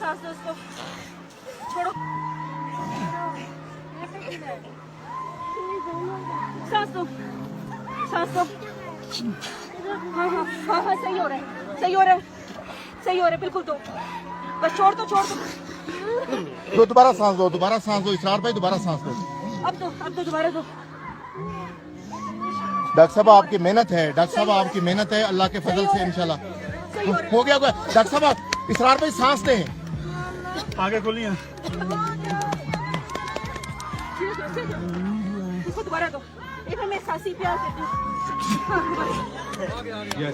सांस दो उसको, छोड़ो, सांस दो, सांस दो। हाँ हाँ हाँ हाँ, सही हो रहा है, सही हो रहा है, सही हो रहा है, बिल्कुल दो, बस छोड़ दो, छोड़ दो। दो, दोबारा सांस दो, दोबारा सांस दो इसरार भाई, दोबारा सांस दो। अब दो, दोबारा दो। डॉक्टर साहब आपकी मेहनत है, डॉक्टर साहब आपकी मेहनत है, अल्लाह के फजल से इंशाल्लाह हो गया। डॉक्टर साहब इसरार भाई सांस दें, आगे खोलिए। इसको दोबारा दो, एक मैं सांसी प्यार देती हूँ। या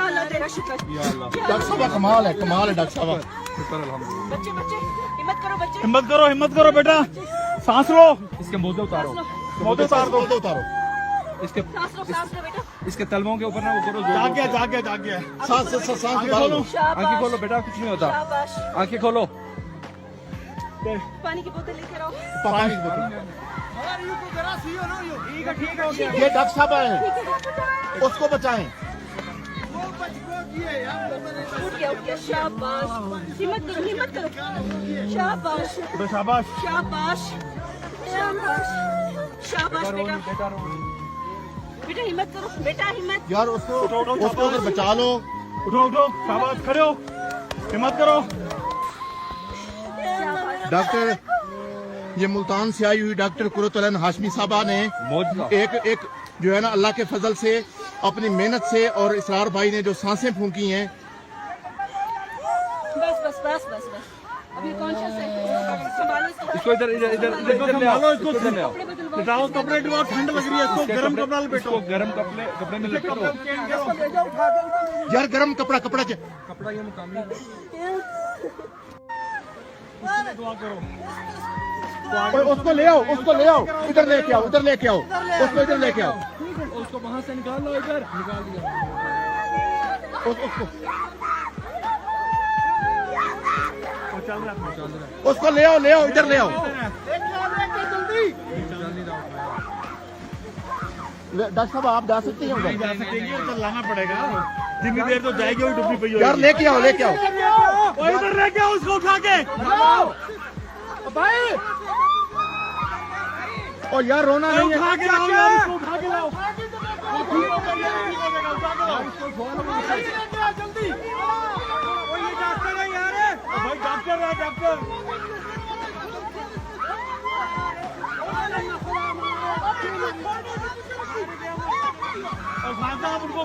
अल्लाह तेरा शुक्र। डॉक्टर साहब कमाल है, कमाल है डॉक्टर साहब। बच्चे बच्चे हिम्मत करो, बच्चे हिम्मत करो बेटा, सांस लो। इसके मोजे उतारो, मोटे उतार दो, उतारो। इसके सांस लो बेटा। इसके तलवों के ऊपर ना वो करो। जाग गया। सांस सांस आगे खोलो। आंखें खोलो बेटा, कुछ नहीं होता, शाबाश। आंखें खोलो। पानी की बोतल लेके आओ। पानी की बोतल। ठीक है, ये डॉक्टर साहब है, उसको बचाएं। उठ गया, शाबाश। हिम्मत करो, शाबाश शाबाश। शाबाश शाबाश शाबाश बेटा। बेटा हिम्मत करो, बेटा हिम्मत। यार उसको अगर बचा लो। उठो, शाबाश, खड़े हो, हिम्मत करो। डॉक्टर, ये मुल्तान से आई हुई डॉक्टर कुरतुल हाशमी साहबा ने एक जो है ना अल्लाह के फजल से अपनी मेहनत से और इसरार भाई ने जो सांसें फूंकी हैं। बस अभी कॉन्शियस है, संभालो इसको इधर ले आओ, इसको इधर ले आओ। हटाओ कपड़े, ठंड लग रही है, इसको गरम कपड़ा लपेटो। गरम कपड़े में लपेटो। यार गरम कपड़ा कपड़ा ये मुकामी दुआ करो। उसको ले आओ, इधर लेके आओ, उसको इधर लेके आओ। उसको वहां से निकाल लो, इधर निकाल दिया। उसको ले आओ, इधर ले आओ। डॉक्टर साहब आप जा सकते हैं उधर? जा सकते हैं, तो लाना पड़ेगा, जितनी देर तो जाएगी वो डूबी पई होगी। यार लेके आओ। इधर लेके आओ उसको उठा के। और यार रोना नहीं है। उठा के लाओ यार, उसको उठा के लाओ। जल्दी, ये डॉक्टर है यार, भाई डॉक्टर है, डॉक्टर। और खान साहब उनको